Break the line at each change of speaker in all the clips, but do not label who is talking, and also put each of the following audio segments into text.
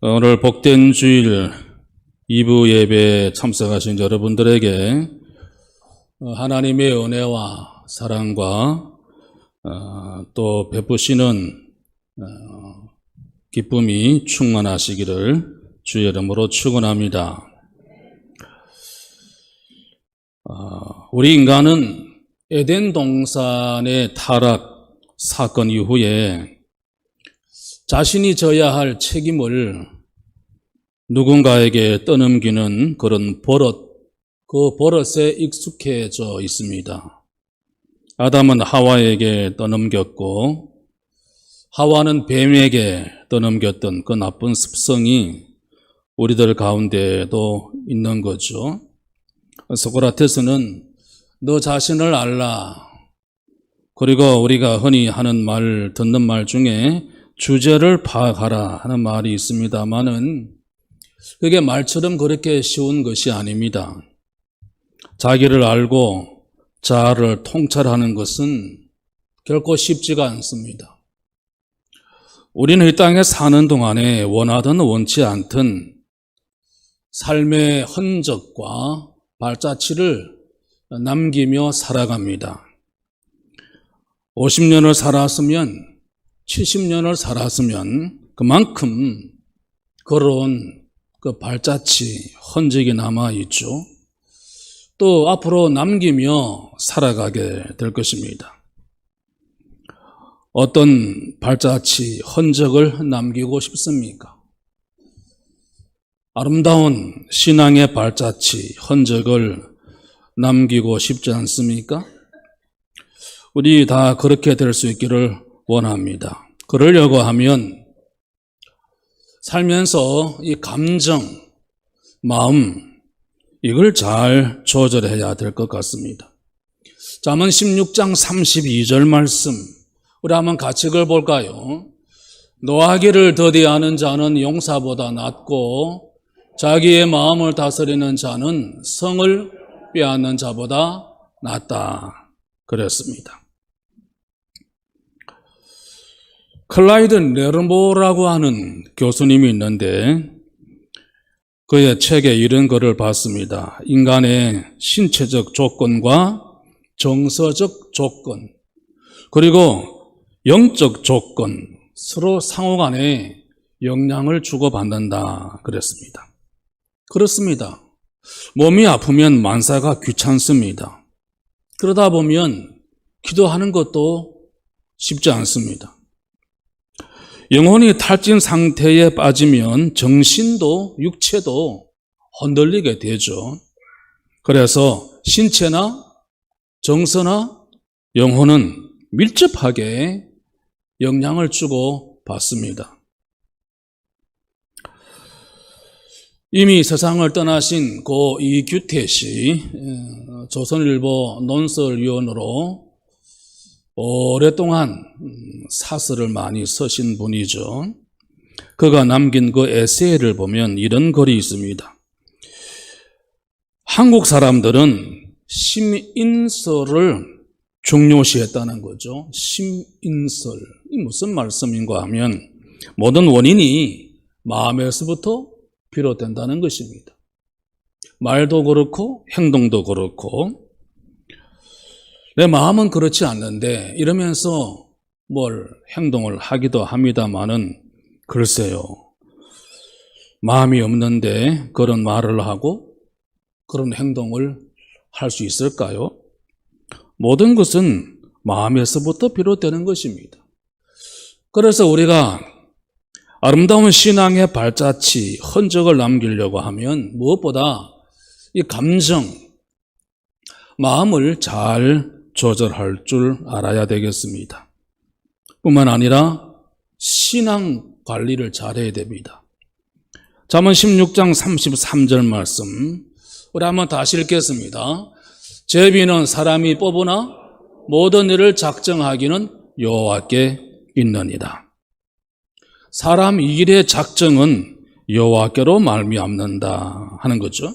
오늘 복된 주일 2부 예배에 참석하신 여러분들에게 하나님의 은혜와 사랑과 또 베푸시는 기쁨이 충만하시기를 주의 이름으로 축원합니다. 우리 인간은 에덴 동산의 타락 사건 이후에 자신이 져야 할 책임을 누군가에게 떠넘기는 그런 버릇, 그 버릇에 익숙해져 있습니다. 아담은 하와에게 떠넘겼고 하와는 뱀에게 떠넘겼던 그 나쁜 습성이 우리들 가운데도 있는 거죠. 소크라테스는 너 자신을 알라. 그리고 우리가 흔히 하는 말, 듣는 말 중에 주제를 파악하라 하는 말이 있습니다만은 그게 말처럼 그렇게 쉬운 것이 아닙니다. 자기를 알고 자아를 통찰하는 것은 결코 쉽지가 않습니다. 우리는 이 땅에 사는 동안에 원하든 원치 않든 삶의 흔적과 발자취를 남기며 살아갑니다. 50년을 살았으면 70년을 살았으면 그만큼 걸어온 그 발자취, 흔적이 남아있죠. 또 앞으로 남기며 살아가게 될 것입니다. 어떤 발자취, 흔적을 남기고 싶습니까? 아름다운 신앙의 발자취, 흔적을 남기고 싶지 않습니까? 우리 다 그렇게 될 수 있기를 원합니다. 그러려고 하면 살면서 이 감정, 마음 이걸 잘 조절해야 될 것 같습니다. 잠언 16장 32절 말씀 우리 한번 같이 읽어볼까요? 노하기를 더디하는 자는 용사보다 낫고 자기의 마음을 다스리는 자는 성을 빼앗는 자보다 낫다 그랬습니다. 클라이드 네르모라고 하는 교수님이 있는데 그의 책에 이런 글을 봤습니다. 인간의 신체적 조건과 정서적 조건 그리고 영적 조건 서로 상호간에 영향을 주고받는다 그랬습니다. 그렇습니다. 몸이 아프면 만사가 귀찮습니다. 그러다 보면 기도하는 것도 쉽지 않습니다. 영혼이 탈진 상태에 빠지면 정신도 육체도 흔들리게 되죠. 그래서 신체나 정서나 영혼은 밀접하게 영향을 주고 받습니다. 이미 세상을 떠나신 고 이규태 씨, 조선일보 논설위원으로 오랫동안 사설을 많이 쓰신 분이죠. 그가 남긴 그 에세이를 보면 이런 글이 있습니다. 한국 사람들은 심인설을 중요시했다는 거죠. 심인설. 이 무슨 말씀인가 하면 모든 원인이 마음에서부터 비롯된다는 것입니다. 말도 그렇고 행동도 그렇고 내 마음은 그렇지 않는데 이러면서 뭘 행동을 하기도 합니다마는 글쎄요. 마음이 없는데 그런 말을 하고 그런 행동을 할 수 있을까요? 모든 것은 마음에서부터 비롯되는 것입니다. 그래서 우리가 아름다운 신앙의 발자취, 흔적을 남기려고 하면 무엇보다 이 감정, 마음을 잘 조절할 줄 알아야 되겠습니다. 뿐만 아니라 신앙 관리를 잘해야 됩니다. 잠언 16장 33절 말씀 우리 한번 다시 읽겠습니다. 제비는 사람이 뽑으나 모든 일을 작정하기는 여호와께 있느니라. 사람 일의 작정은 여호와께로 말미암는다 하는 거죠.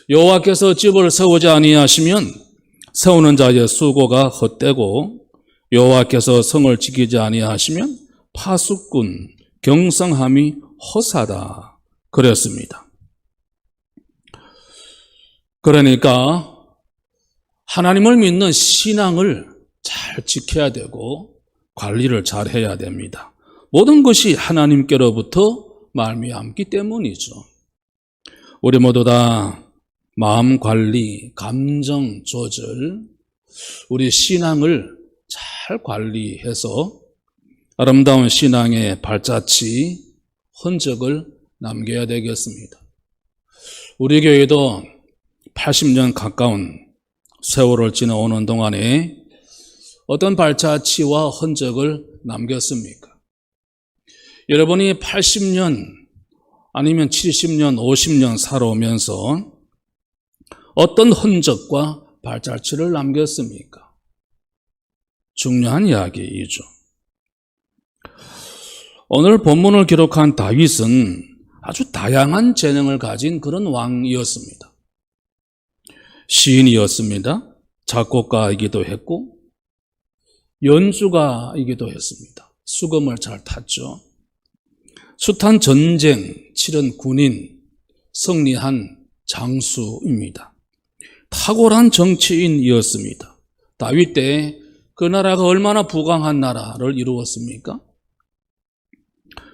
여호와께서 집을 세우지 아니하시면 세우는 자의 수고가 헛되고 여호와께서 성을 지키지 아니하시면 파수꾼 경성함이 허사다 그랬습니다. 그러니까 하나님을 믿는 신앙을 잘 지켜야 되고 관리를 잘 해야 됩니다. 모든 것이 하나님께로부터 말미암기 때문이죠. 우리 모두 다 마음 관리, 감정 조절, 우리 신앙을 잘 관리해서 아름다운 신앙의 발자취, 흔적을 남겨야 되겠습니다. 우리 교회도 80년 가까운 세월을 지나오는 동안에 어떤 발자취와 흔적을 남겼습니까? 여러분이 80년 아니면 70년, 50년 살아오면서 어떤 흔적과 발자취를 남겼습니까? 중요한 이야기이죠. 오늘 본문을 기록한 다윗은 아주 다양한 재능을 가진 그런 왕이었습니다. 시인이었습니다. 작곡가이기도 했고 연주가이기도 했습니다. 수금을 잘 탔죠. 숱한 전쟁 치른 군인, 승리한 장수입니다. 탁월한 정치인이었습니다. 다윗 때 그 나라가 얼마나 부강한 나라를 이루었습니까?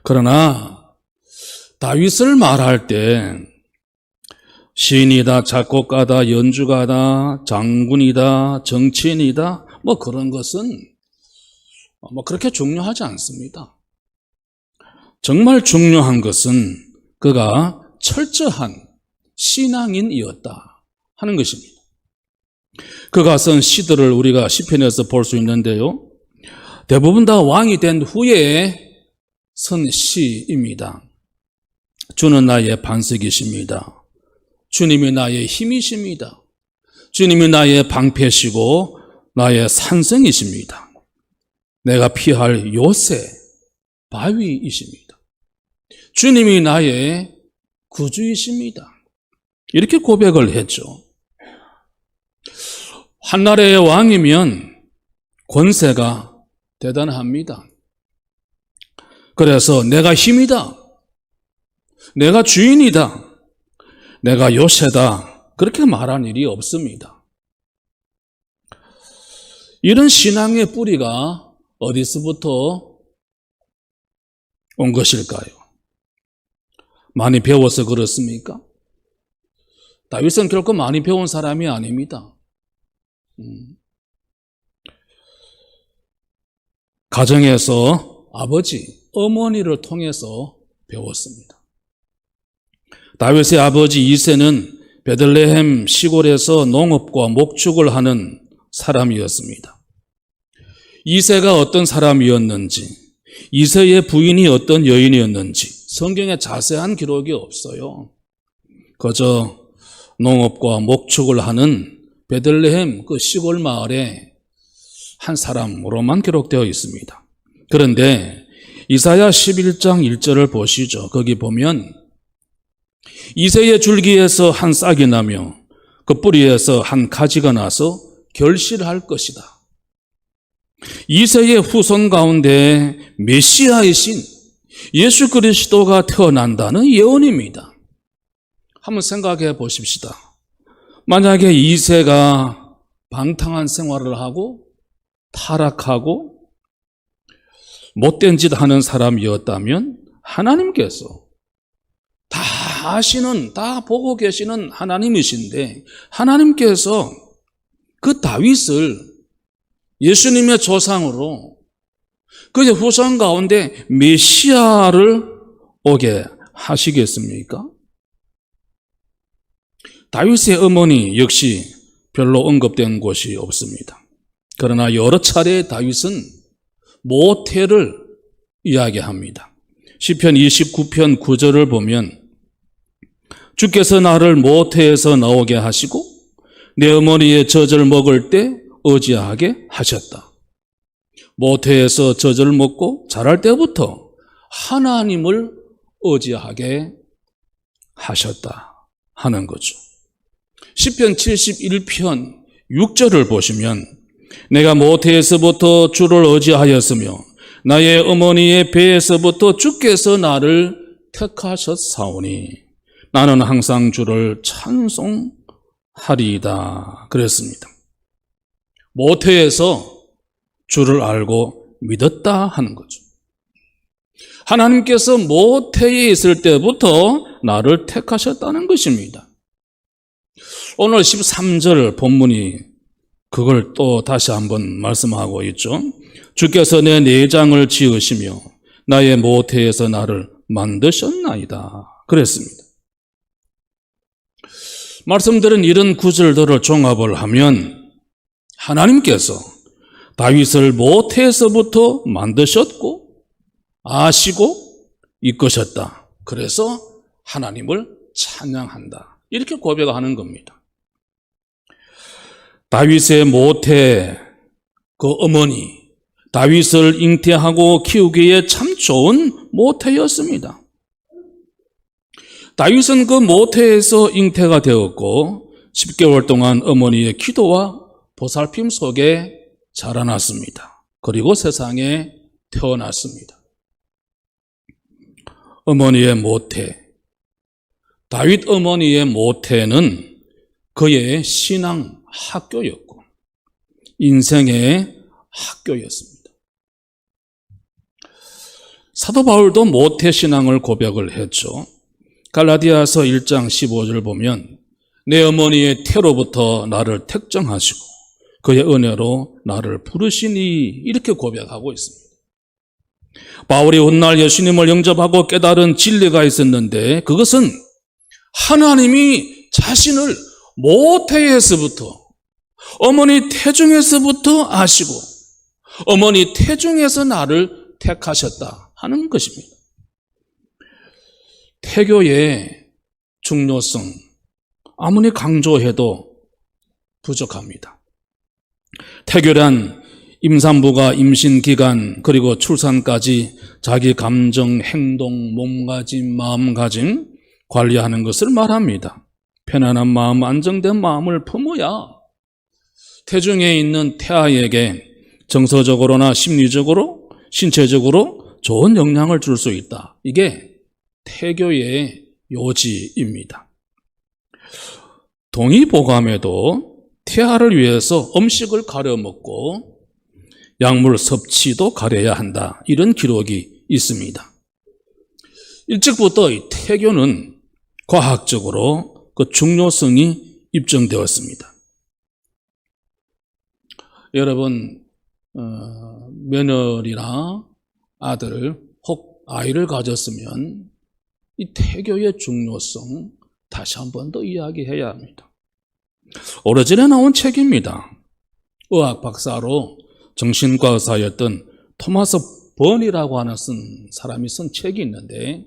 그러나 다윗을 말할 때 시인이다, 작곡가다, 연주가다, 장군이다, 정치인이다 뭐 그런 것은 그렇게 중요하지 않습니다. 정말 중요한 것은 그가 철저한 신앙인이었다 하는 것입니다. 그가 쓴 시들을 우리가 시편에서 볼 수 있는데요. 대부분 다 왕이 된 후에 쓴 시입니다. 주는 나의 반석이십니다. 주님이 나의 힘이십니다. 주님이 나의 방패시고 나의 산성이십니다. 내가 피할 요새 바위이십니다. 주님이 나의 구주이십니다. 이렇게 고백을 했죠. 한나라의 왕이면 권세가 대단합니다. 그래서 내가 힘이다. 내가 주인이다. 내가 요새다. 그렇게 말한 일이 없습니다. 이런 신앙의 뿌리가 어디서부터 온 것일까요? 많이 배워서 그렇습니까? 다윗은 결코 많이 배운 사람이 아닙니다. 가정에서 아버지, 어머니를 통해서 배웠습니다. 다윗의 아버지 이새는 베들레헴 시골에서 농업과 목축을 하는 사람이었습니다. 이새가 어떤 사람이었는지, 이새의 부인이 어떤 여인이었는지 성경에 자세한 기록이 없어요. 그저 농업과 목축을 하는 베들레헴 그 시골 마을의 한 사람으로만 기록되어 있습니다. 그런데 이사야 11장 1절을 보시죠. 거기 보면 이새의 줄기에서 한 싹이 나며 그 뿌리에서 한 가지가 나서 결실할 것이다. 이새의 후손 가운데 메시아이신 예수 그리스도가 태어난다는 예언입니다. 한번 생각해 보십시다. 만약에 이새가 방탕한 생활을 하고 타락하고 못된 짓 하는 사람이었다면 하나님께서 다 아시는, 다 보고 계시는 하나님이신데 하나님께서 그 다윗을 예수님의 조상으로 그의 후손 가운데 메시아를 오게 하시겠습니까? 다윗의 어머니 역시 별로 언급된 곳이 없습니다. 그러나 여러 차례 다윗은 모태를 이야기합니다. 시편 29편 9절을 보면 주께서 나를 모태에서 나오게 하시고 내 어머니의 젖을 먹을 때 의지하게 하셨다. 모태에서 젖을 먹고 자랄 때부터 하나님을 의지하게 하셨다 하는 거죠. 시편 71편 6절을 보시면 내가 모태에서부터 주를 의지하였으며 나의 어머니의 배에서부터 주께서 나를 택하셨사오니 나는 항상 주를 찬송하리이다 그랬습니다. 모태에서 주를 알고 믿었다 하는 거죠. 하나님께서 모태에 있을 때부터 나를 택하셨다는 것입니다. 오늘 13절 본문이 그걸 또 다시 한번 말씀하고 있죠. 주께서 내 내장을 지으시며 나의 모태에서 나를 만드셨나이다 그랬습니다. 말씀드린 이런 구절들을 종합을 하면 하나님께서 다윗을 모태에서부터 만드셨고 아시고 이끄셨다. 그래서 하나님을 찬양한다. 이렇게 고백하는 겁니다. 다윗의 모태, 그 어머니, 다윗을 잉태하고 키우기에 참 좋은 모태였습니다. 다윗은 그 모태에서 잉태가 되었고 10개월 동안 어머니의 기도와 보살핌 속에 자라났습니다. 그리고 세상에 태어났습니다. 어머니의 모태, 다윗 어머니의 모태는 그의 신앙 학교였고 인생의 학교였습니다. 사도 바울도 모태 신앙을 고백을 했죠. 갈라디아서 1장 15절 보면 내 어머니의 태로부터 나를 택정하시고 그의 은혜로 나를 부르시니 이렇게 고백하고 있습니다. 바울이 훗날 예수님을 영접하고 깨달은 진리가 있었는데 그것은 하나님이 자신을 모태에서부터 어머니 태중에서부터 아시고 어머니 태중에서 나를 택하셨다 하는 것입니다. 태교의 중요성 아무리 강조해도 부족합니다. 태교란 임산부가 임신 기간 그리고 출산까지 자기 감정, 행동, 몸가짐, 마음가짐 관리하는 것을 말합니다. 편안한 마음, 안정된 마음을 품어야 태중에 있는 태아에게 정서적으로나 심리적으로, 신체적으로 좋은 영향을 줄 수 있다. 이게 태교의 요지입니다. 동의보감에도 태아를 위해서 음식을 가려 먹고 약물 섭취도 가려야 한다. 이런 기록이 있습니다. 일찍부터 이 태교는 과학적으로 그 중요성이 입증되었습니다. 여러분 며느리나 아들 혹 아이를 가졌으면 이 태교의 중요성 다시 한 번 더 이야기해야 합니다. 오래전에 나온 책입니다. 의학 박사로 정신과 의사였던 토마스 번이라고 하는 사람이 쓴 책이 있는데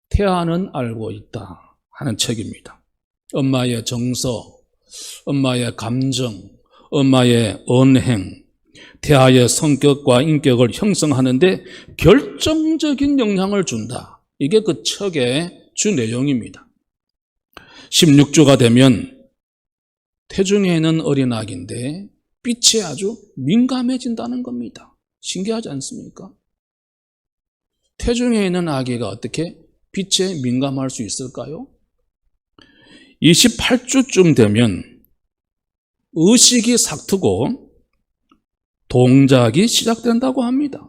태아는 알고 있다 하는 책입니다. 엄마의 정서, 엄마의 감정, 엄마의 언행, 태아의 성격과 인격을 형성하는데 결정적인 영향을 준다. 이게 그 책의 주 내용입니다. 16주가 되면 태중에 있는 어린 아기인데 빛에 아주 민감해진다는 겁니다. 신기하지 않습니까? 태중에 있는 아기가 어떻게 빛에 민감할 수 있을까요? 28주쯤 되면 의식이 삭트고 동작이 시작된다고 합니다.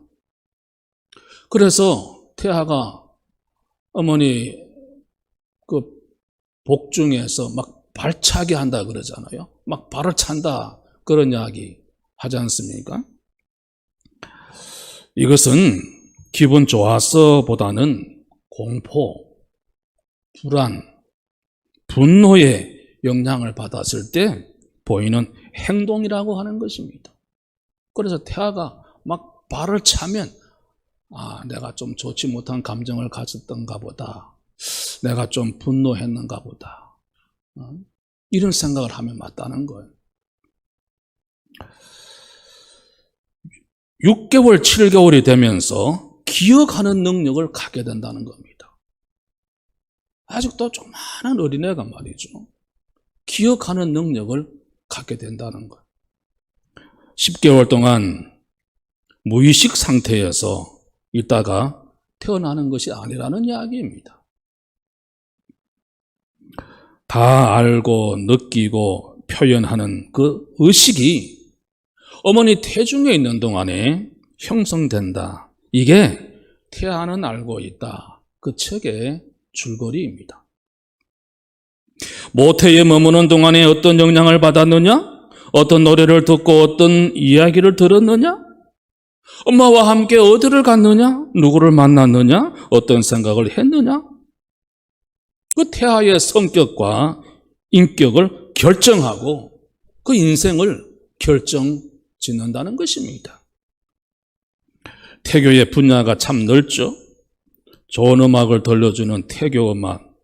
그래서 태아가 어머니 그 복중에서 막 발차게 한다 그러잖아요. 막 발을 찬다 그런 이야기 하지 않습니까? 이것은 기분 좋아서보다는 공포, 불안, 분노의 영향을 받았을 때 보이는 행동이라고 하는 것입니다. 그래서 태아가 막 발을 차면 내가 좀 좋지 못한 감정을 가졌던가 보다. 내가 좀 분노했는가 보다. 이런 생각을 하면 맞다는 거예요. 6개월, 7개월이 되면서 기억하는 능력을 갖게 된다는 겁니다. 아직도 좀 많은 어린애가 말이죠. 기억하는 능력을 갖게 된다는 거예요. 10개월 동안 무의식 상태에서 있다가 태어나는 것이 아니라는 이야기입니다. 다 알고 느끼고 표현하는 그 의식이 어머니 태중에 있는 동안에 형성된다. 이게 태아는 알고 있다. 그 책의 줄거리입니다. 모태에 머무는 동안에 어떤 영향을 받았느냐? 어떤 노래를 듣고 어떤 이야기를 들었느냐? 엄마와 함께 어디를 갔느냐? 누구를 만났느냐? 어떤 생각을 했느냐? 그 태아의 성격과 인격을 결정하고 그 인생을 결정짓는다는 것입니다. 태교의 분야가 참 넓죠. 좋은 음악을 들려주는 태교 음악,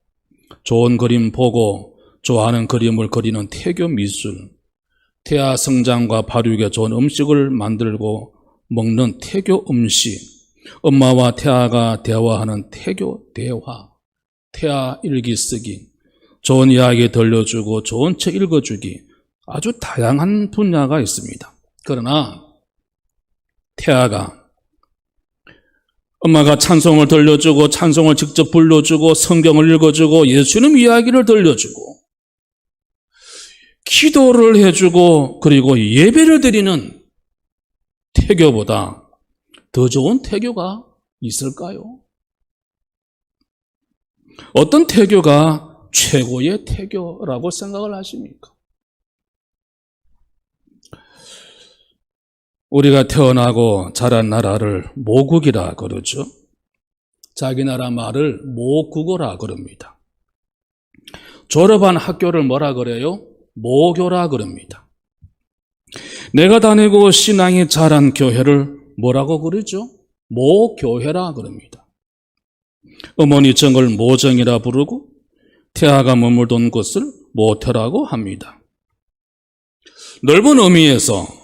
좋은 그림 보고 좋아하는 그림을 그리는 태교 미술, 태아 성장과 발육에 좋은 음식을 만들고 먹는 태교 음식, 엄마와 태아가 대화하는 태교 대화, 태아 일기 쓰기, 좋은 이야기 들려주고 좋은 책 읽어주기, 아주 다양한 분야가 있습니다. 그러나 태아가 엄마가 찬송을 들려주고 찬송을 직접 불러주고 성경을 읽어주고 예수님 이야기를 들려주고 기도를 해주고 그리고 예배를 드리는 태교보다 더 좋은 태교가 있을까요? 어떤 태교가 최고의 태교라고 생각을 하십니까? 우리가 태어나고 자란 나라를 모국이라 그러죠. 자기 나라 말을 모국어라 그럽니다. 졸업한 학교를 뭐라 그래요? 모교라 그럽니다. 내가 다니고 신앙이 자란 교회를 뭐라고 그러죠? 모교회라 그럽니다. 어머니 정을 모정이라 부르고 태아가 머물던 곳을 모태라고 합니다. 넓은 의미에서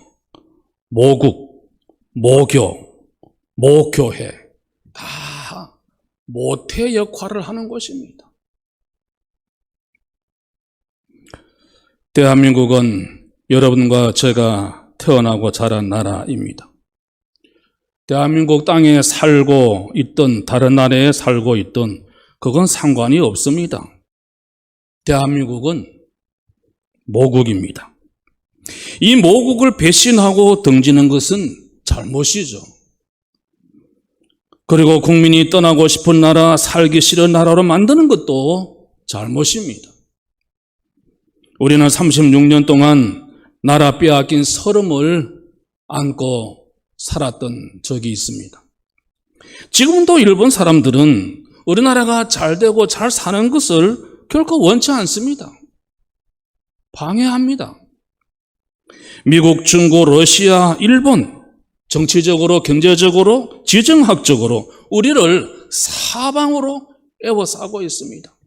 모국, 모교, 모교회 다 모태 역할을 하는 것입니다. 대한민국은 여러분과 제가 태어나고 자란 나라입니다. 대한민국 땅에 살고 있던 다른 나라에 살고 있던 그건 상관이 없습니다. 대한민국은 모국입니다. 이 모국을 배신하고 등지는 것은 잘못이죠. 그리고 국민이 떠나고 싶은 나라, 살기 싫은 나라로 만드는 것도 잘못입니다. 우리는 36년 동안 나라 빼앗긴 서름을 안고 살았던 적이 있습니다. 지금도 일본 사람들은 우리나라가 잘 되고 잘 사는 것을 결코 원치 않습니다. 방해합니다. 미국, 중국, 러시아, 일본 정치적으로, 경제적으로, 지정학적으로 우리를 사방으로 에워싸고 있습니다.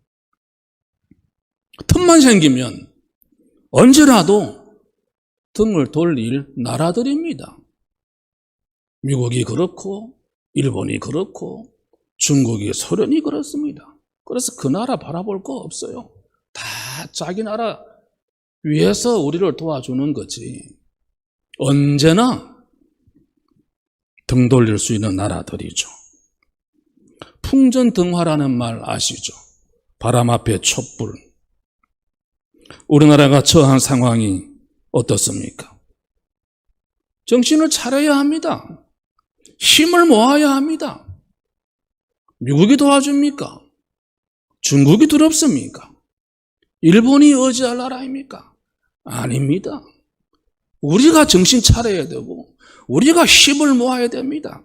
틈만 생기면 언제라도 등을 돌릴 나라들입니다. 미국이 그렇고 일본이 그렇고 중국이 소련이 그렇습니다. 그래서 그 나라 바라볼 거 없어요. 다 자기 나라 위해서 우리를 도와주는 거지. 언제나 등 돌릴 수 있는 나라들이죠. 풍전등화라는 말 아시죠? 바람 앞에 촛불. 우리나라가 처한 상황이 어떻습니까? 정신을 차려야 합니다. 힘을 모아야 합니다. 미국이 도와줍니까? 중국이 두렵습니까? 일본이 의지할 나라입니까? 아닙니다. 우리가 정신 차려야 되고 우리가 힘을 모아야 됩니다.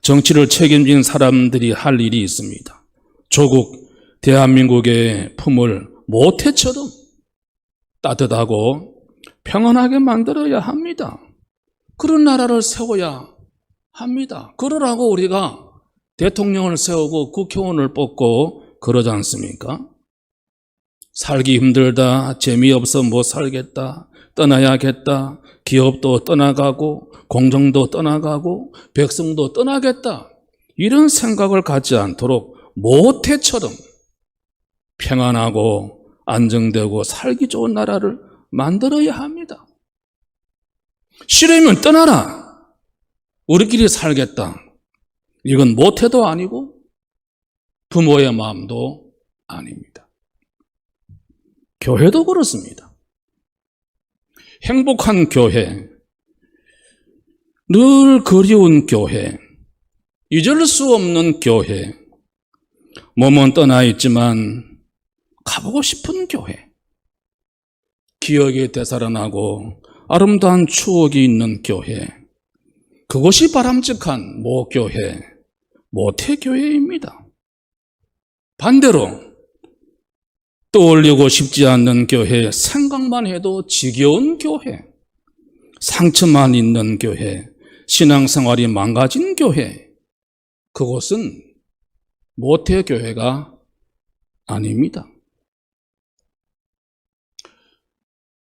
정치를 책임진 사람들이 할 일이 있습니다. 조국 대한민국의 품을 모태처럼 따뜻하고 평안하게 만들어야 합니다. 그런 나라를 세워야 합니다. 그러라고 우리가 대통령을 세우고 국회의원을 뽑고 그러지 않습니까? 살기 힘들다, 재미없어 못 살겠다, 떠나야겠다, 기업도 떠나가고 공정도 떠나가고 백성도 떠나겠다, 이런 생각을 갖지 않도록 모태처럼 평안하고 안정되고 살기 좋은 나라를 만들어야 합니다. 싫으면 떠나라. 우리끼리 살겠다. 이건 모태도 아니고 부모의 마음도 아닙니다. 교회도 그렇습니다. 행복한 교회, 늘 그리운 교회, 잊을 수 없는 교회, 몸은 떠나 있지만 가보고 싶은 교회, 기억이 되살아나고 아름다운 추억이 있는 교회, 그것이 바람직한 모교회, 모태교회입니다. 반대로 떠올리고 싶지 않는 교회, 생각만 해도 지겨운 교회, 상처만 있는 교회, 신앙생활이 망가진 교회, 그것은 모태교회가 아닙니다.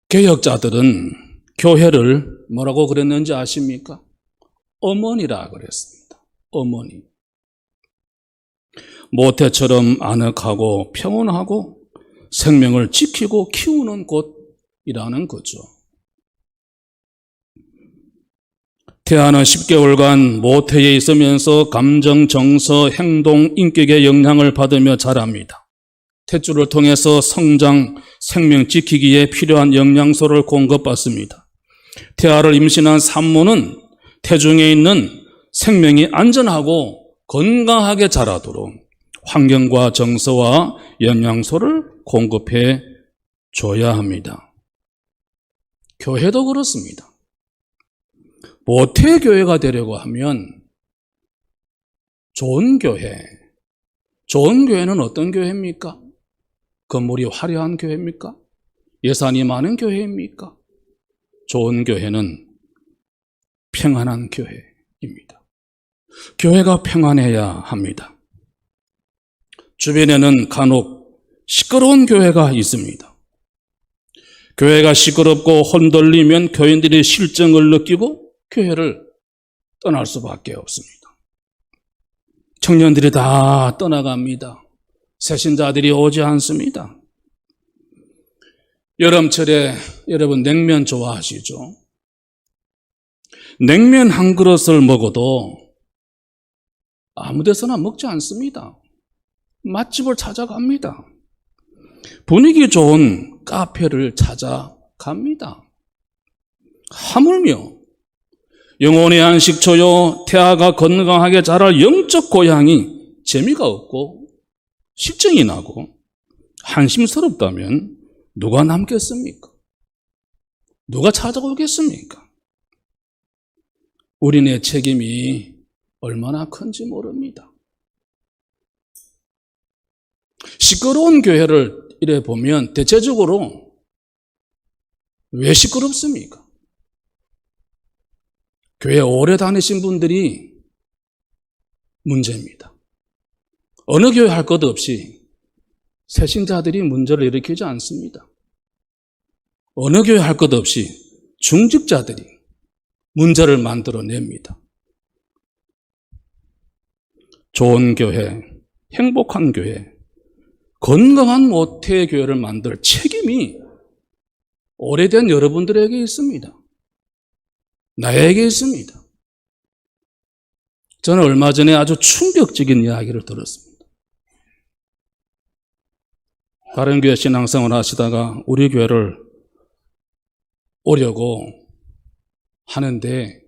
개혁자들은 교회를 뭐라고 그랬는지 아십니까? 어머니라 그랬습니다. 어머니. 모태처럼 아늑하고 평온하고 생명을 지키고 키우는 곳이라는 거죠. 태아는 10개월간 모태에 있으면서 감정, 정서, 행동, 인격의 영향을 받으며 자랍니다. 탯줄을 통해서 성장, 생명 지키기에 필요한 영양소를 공급받습니다. 태아를 임신한 산모는 태중에 있는 생명이 안전하고 건강하게 자라도록 환경과 정서와 영양소를 공급해 줘야 합니다. 교회도 그렇습니다. 모태교회가 되려고 하면 좋은 교회는 어떤 교회입니까? 건물이 화려한 교회입니까? 예산이 많은 교회입니까? 좋은 교회는 평안한 교회입니다. 교회가 평안해야 합니다. 주변에는 간혹 시끄러운 교회가 있습니다. 교회가 시끄럽고 흔들리면 교인들이 실정을 느끼고 교회를 떠날 수밖에 없습니다. 청년들이 다 떠나갑니다. 새신자들이 오지 않습니다. 여름철에 여러분 냉면 좋아하시죠? 냉면 한 그릇을 먹어도 아무 데서나 먹지 않습니다. 맛집을 찾아갑니다. 분위기 좋은 카페를 찾아갑니다. 하물며 영혼의 안식처요, 태아가 건강하게 자랄 영적 고향이 재미가 없고 실증이 나고 한심스럽다면 누가 남겠습니까? 누가 찾아오겠습니까? 우리네 책임이 얼마나 큰지 모릅니다. 시끄러운 교회를 이래 보면 대체적으로 왜 시끄럽습니까? 교회 오래 다니신 분들이 문제입니다. 어느 교회 할 것 없이 새신자들이 문제를 일으키지 않습니다. 어느 교회 할 것 없이 중직자들이 문제를 만들어냅니다. 좋은 교회, 행복한 교회, 건강한 모태교회를 만들 책임이 오래된 여러분들에게 있습니다. 나에게 있습니다. 저는 얼마 전에 아주 충격적인 이야기를 들었습니다. 다른 교회 신앙생활 하시다가 우리 교회를 오려고 하는데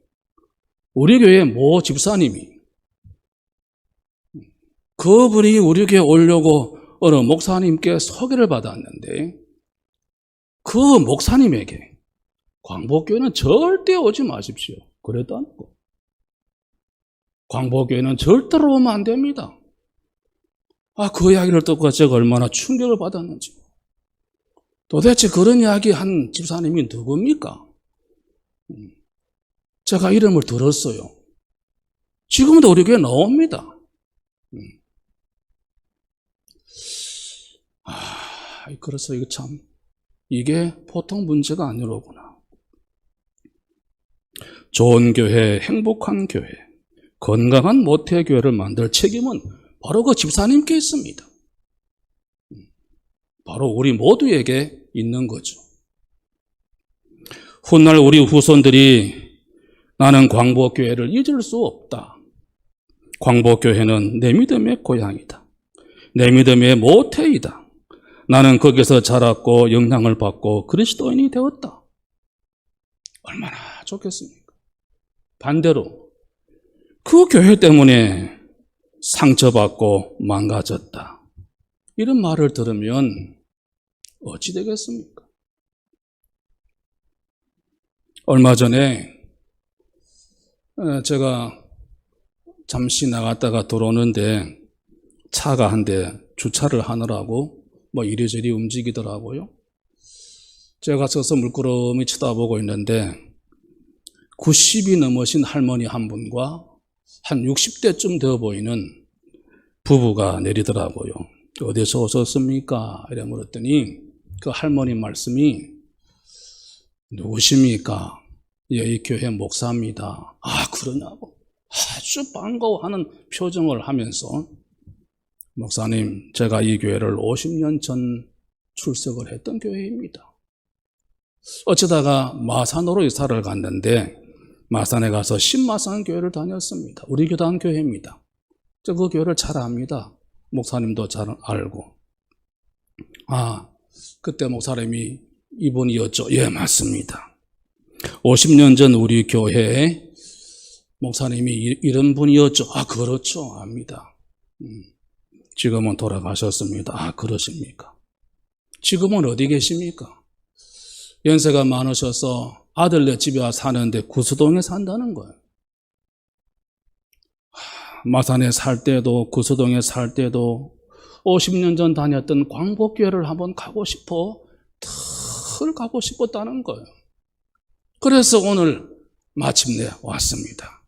우리 교회 모 집사님이 그분이 우리 교회 오려고 어느 목사님께 소개를 받았는데 그 목사님에게 광복교회는 절대 오지 마십시오. 그래도 안 하고. 광복교회는 절대로 오면 안 됩니다. 그 이야기를 듣고 제가 얼마나 충격을 받았는지. 도대체 그런 이야기 한 집사님이 누굽니까? 제가 이름을 들었어요. 지금도 우리 교회 나옵니다. 그래서 이게 보통 문제가 아니로구나. 좋은 교회, 행복한 교회, 건강한 모태교회를 만들 책임은 바로 그 집사님께 있습니다. 바로 우리 모두에게 있는 거죠. 훗날 우리 후손들이 나는 광복교회를 잊을 수 없다. 광복교회는 내 믿음의 고향이다. 내 믿음의 모태이다. 나는 거기서 자랐고 영향을 받고 그리스도인이 되었다. 얼마나 좋겠습니까? 반대로 그 교회 때문에 상처받고 망가졌다. 이런 말을 들으면 어찌 되겠습니까? 얼마 전에 제가 잠시 나갔다가 들어오는데 차가 한 대 주차를 하느라고 이리저리 움직이더라고요. 제가 서서 물끄러미 쳐다보고 있는데 90이 넘으신 할머니 한 분과 한 60대쯤 되어 보이는 부부가 내리더라고요. 어디서 오셨습니까? 이래 물었더니 그 할머니 말씀이 누구십니까? 이 교회 목사입니다. 아, 그러냐고 아주 반가워하는 표정을 하면서 목사님, 제가 이 교회를 50년 전 출석을 했던 교회입니다. 어쩌다가 마산으로 이사를 갔는데 마산에 가서 신마산 교회를 다녔습니다. 우리 교단 교회입니다. 저 그 교회를 잘 압니다. 목사님도 잘 알고. 아, 그때 목사님이 이분이었죠. 예, 맞습니다. 50년 전 우리 교회에 목사님이 이런 분이었죠. 아, 그렇죠. 압니다. 지금은 돌아가셨습니다. 아, 그러십니까? 지금은 어디 계십니까? 연세가 많으셔서 아들네 집에 와 사는데 구수동에 산다는 거예요. 마산에 살 때도 구수동에 살 때도 50년 전 다녔던 광복교회를 한번 가고 싶었다는 거예요. 그래서 오늘 마침내 왔습니다.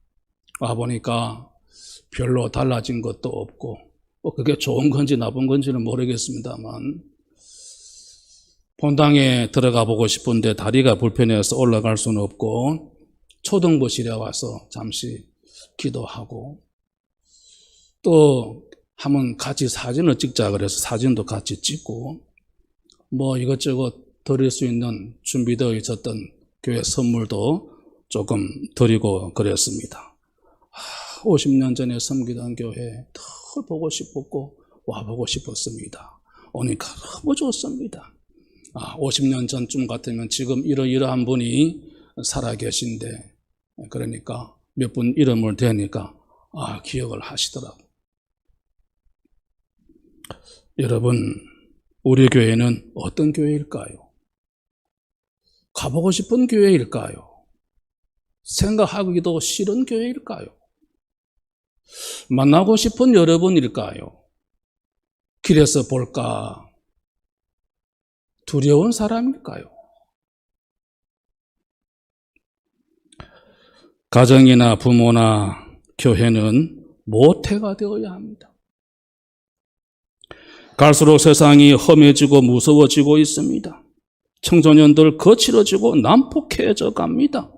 와보니까 별로 달라진 것도 없고 그게 좋은 건지 나쁜 건지는 모르겠습니다만 본당에 들어가 보고 싶은데 다리가 불편해서 올라갈 수는 없고 초등부실에 와서 잠시 기도하고 또 한번 같이 사진을 찍자 그래서 사진도 같이 찍고 이것저것 드릴 수 있는 준비되어 있었던 교회 선물도 조금 드리고 그랬습니다. 50년 전에 섬기던 교회 더 보고 싶었고 와보고 싶었습니다. 오니까 너무 좋습니다. 50년 전쯤 같으면 지금 이러이러한 분이 살아계신데 그러니까 몇 분 이름을 대니까 기억을 하시더라고요. 여러분, 우리 교회는 어떤 교회일까요? 가보고 싶은 교회일까요? 생각하기도 싫은 교회일까요? 만나고 싶은 여러분일까요? 길에서 볼까 두려운 사람일까요? 가정이나 부모나 교회는 모태가 되어야 합니다. 갈수록 세상이 험해지고 무서워지고 있습니다. 청소년들 거칠어지고 난폭해져 갑니다.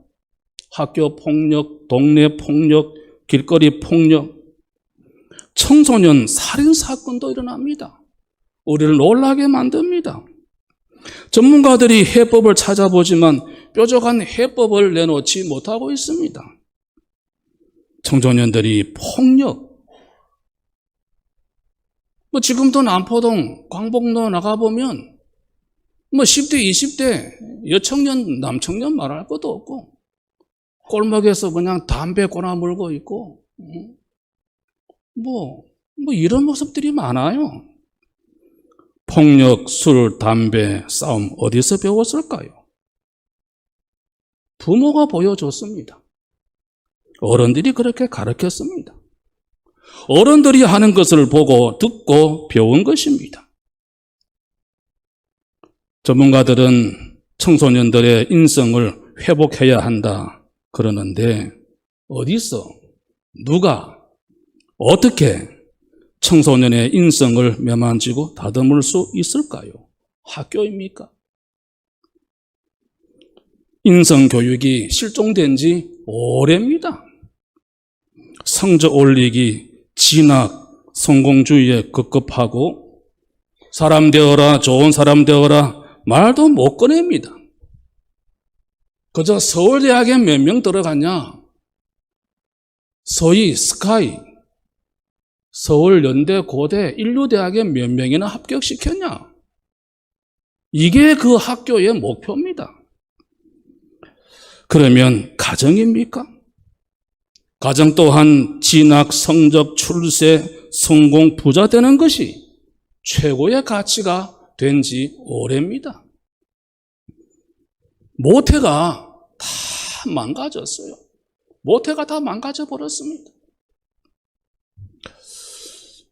학교 폭력, 동네 폭력, 길거리 폭력, 청소년 살인사건도 일어납니다. 우리를 놀라게 만듭니다. 전문가들이 해법을 찾아보지만 뾰족한 해법을 내놓지 못하고 있습니다. 청소년들이 폭력, 지금도 남포동, 광복로 나가보면 10대, 20대 여청년, 남청년 말할 것도 없고 골목에서 그냥 담배 꼬나 물고 있고 이런 모습들이 많아요. 폭력, 술, 담배, 싸움 어디서 배웠을까요? 부모가 보여줬습니다. 어른들이 그렇게 가르쳤습니다. 어른들이 하는 것을 보고 듣고 배운 것입니다. 전문가들은 청소년들의 인성을 회복해야 한다 그러는데 어디서 누가 어떻게 청소년의 인성을 매만지고 다듬을 수 있을까요? 학교입니까? 인성교육이 실종된 지 오래입니다. 성적 올리기, 진학, 성공주의에 급급하고 사람 되어라, 좋은 사람 되어라 말도 못 꺼냅니다. 그저 서울대학에 몇 명 들어가냐? 서희, 스카이, 서울 연대 고대 인류대학에 몇 명이나 합격시켰냐? 이게 그 학교의 목표입니다. 그러면 가정입니까? 가정 또한 진학, 성적, 출세, 성공, 부자 되는 것이 최고의 가치가 된 지 오래입니다. 모태가 다 망가졌어요. 모태가 다 망가져 버렸습니다.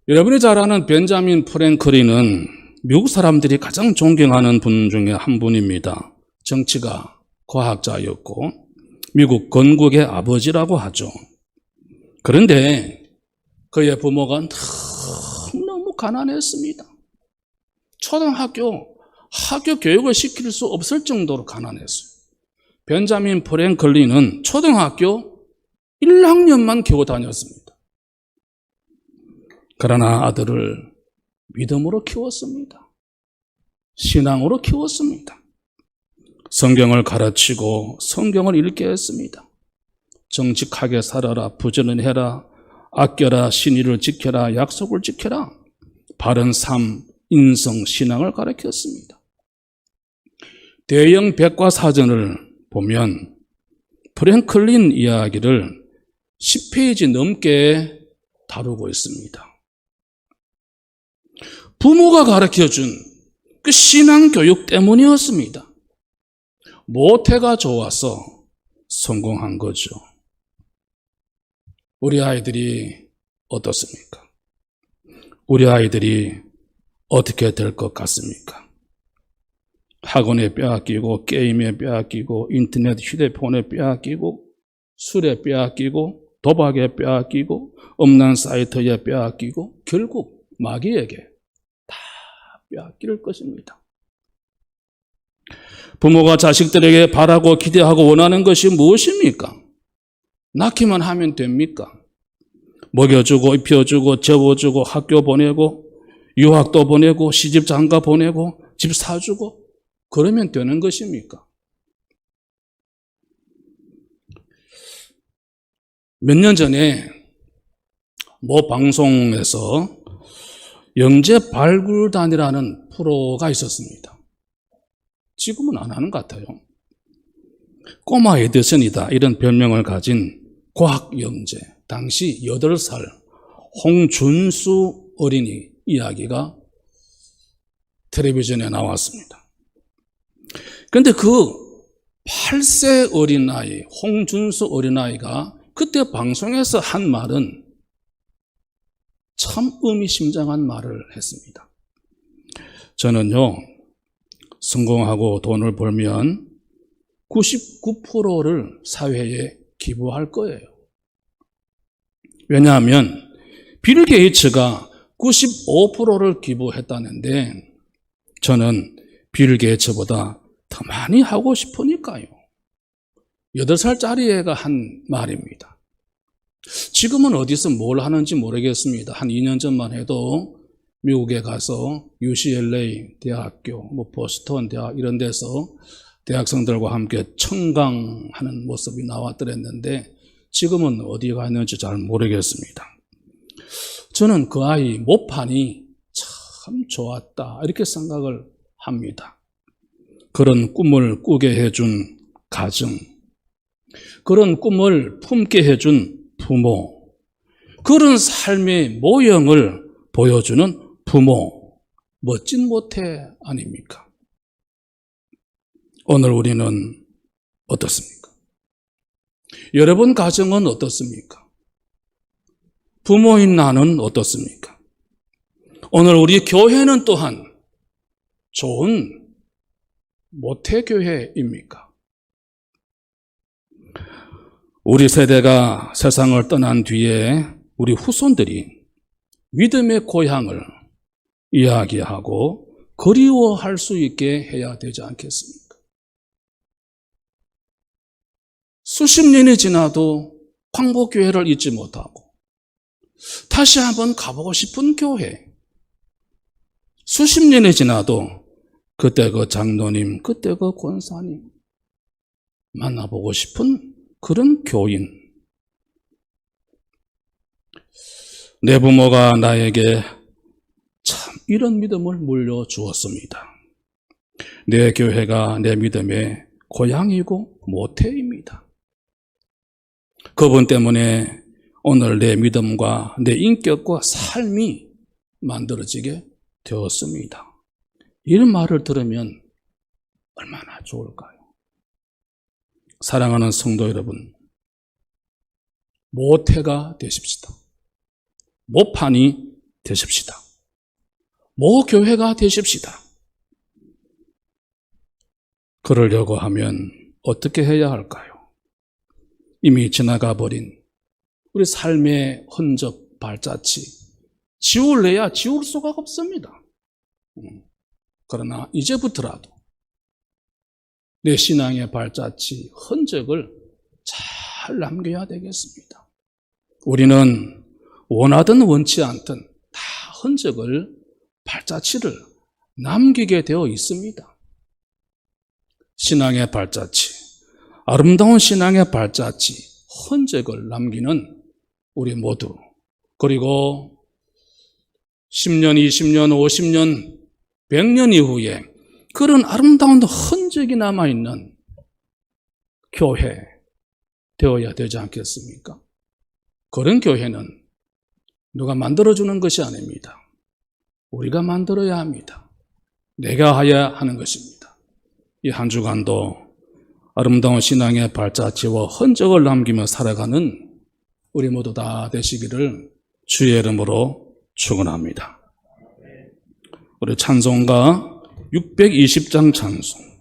여러분이 잘 아는 벤자민 프랭클린은 미국 사람들이 가장 존경하는 분 중에 한 분입니다. 정치가, 과학자였고 미국 건국의 아버지라고 하죠. 그런데 그의 부모가 너무 가난했습니다. 초등학교 학교 교육을 시킬 수 없을 정도로 가난했어요. 벤자민 프랭클린은 초등학교 1학년만 겨우 다녔습니다. 그러나 아들을 믿음으로 키웠습니다. 신앙으로 키웠습니다. 성경을 가르치고 성경을 읽게 했습니다. 정직하게 살아라, 부지런해라, 아껴라, 신의를 지켜라, 약속을 지켜라, 바른 삶, 인성, 신앙을 가르쳤습니다. 대형 백과사전을 보면 프랭클린 이야기를 10페이지 넘게 다루고 있습니다. 부모가 가르쳐준 그 신앙교육 때문이었습니다. 모태가 좋아서 성공한 거죠. 우리 아이들이 어떻습니까? 우리 아이들이 어떻게 될 것 같습니까? 학원에 빼앗기고, 게임에 빼앗기고, 인터넷 휴대폰에 빼앗기고, 술에 빼앗기고, 도박에 빼앗기고, 음란 사이트에 빼앗기고, 결국 마귀에게 다 빼앗길 것입니다. 부모가 자식들에게 바라고 기대하고 원하는 것이 무엇입니까? 낳기만 하면 됩니까? 먹여주고 입혀주고 재워주고 학교 보내고 유학도 보내고 시집 장가 보내고 집 사주고 그러면 되는 것입니까? 몇 년 전에 모 방송에서 영재 발굴단이라는 프로가 있었습니다. 지금은 안 하는 것 같아요. 꼬마 에디슨이다 이런 별명을 가진 과학 영재, 당시 8살 홍준수 어린이 이야기가 텔레비전에 나왔습니다. 그런데 그 8세 어린아이, 홍준수 어린아이가 그때 방송에서 한 말은 참 의미심장한 말을 했습니다. 저는요, 성공하고 돈을 벌면 99%를 사회에 기부할 거예요. 왜냐하면 빌 게이츠가 95%를 기부했다는데 저는 빌 게이츠보다 더 많이 하고 싶으니까요. 8살짜리 애가 한 말입니다. 지금은 어디서 뭘 하는지 모르겠습니다. 한 2년 전만 해도 미국에 가서 UCLA 대학교, 보스턴 대학 이런 데서 대학생들과 함께 청강하는 모습이 나왔더랬는데 지금은 어디 가 있는지 잘 모르겠습니다. 저는 그 아이 모판이 참 좋았다 이렇게 생각을 합니다. 그런 꿈을 꾸게 해준 가정, 그런 꿈을 품게 해준 부모, 그런 삶의 모형을 보여주는 부모, 멋진 모태 아닙니까? 오늘 우리는 어떻습니까? 여러분 가정은 어떻습니까? 부모인 나는 어떻습니까? 오늘 우리 교회는 또한 좋은 모태교회입니까? 우리 세대가 세상을 떠난 뒤에 우리 후손들이 믿음의 고향을 이야기하고 그리워할 수 있게 해야 되지 않겠습니까? 수십 년이 지나도 광복교회를 잊지 못하고 다시 한번 가보고 싶은 교회, 수십 년이 지나도 그때 그 장로님, 그때 그 권사님 만나보고 싶은 그런 교인. 내 부모가 나에게 참 이런 믿음을 물려주었습니다. 내 교회가 내 믿음의 고향이고 모태입니다. 그분 때문에 오늘 내 믿음과 내 인격과 삶이 만들어지게 되었습니다. 이런 말을 들으면 얼마나 좋을까요? 사랑하는 성도 여러분, 모태가 되십시다. 모판이 되십시다. 모교회가 되십시다. 그러려고 하면 어떻게 해야 할까요? 이미 지나가 버린 우리 삶의 흔적, 발자취 지울래야 지울 수가 없습니다. 그러나 이제부터라도 내 신앙의 발자취, 흔적을 잘 남겨야 되겠습니다. 우리는 원하든 원치 않든 다 흔적을, 발자취를 남기게 되어 있습니다. 신앙의 발자취, 아름다운 신앙의 발자취, 흔적을 남기는 우리 모두, 그리고 10년, 20년, 50년, 100년 이후에 그런 아름다운 흔적이 남아있는 교회 되어야 되지 않겠습니까? 그런 교회는 누가 만들어주는 것이 아닙니다. 우리가 만들어야 합니다. 내가 해야 하는 것입니다. 이 한 주간도 아름다운 신앙의 발자취와 흔적을 남기며 살아가는 우리 모두 다 되시기를 주의 이름으로 축원합니다. 우리 찬송가 620장 찬송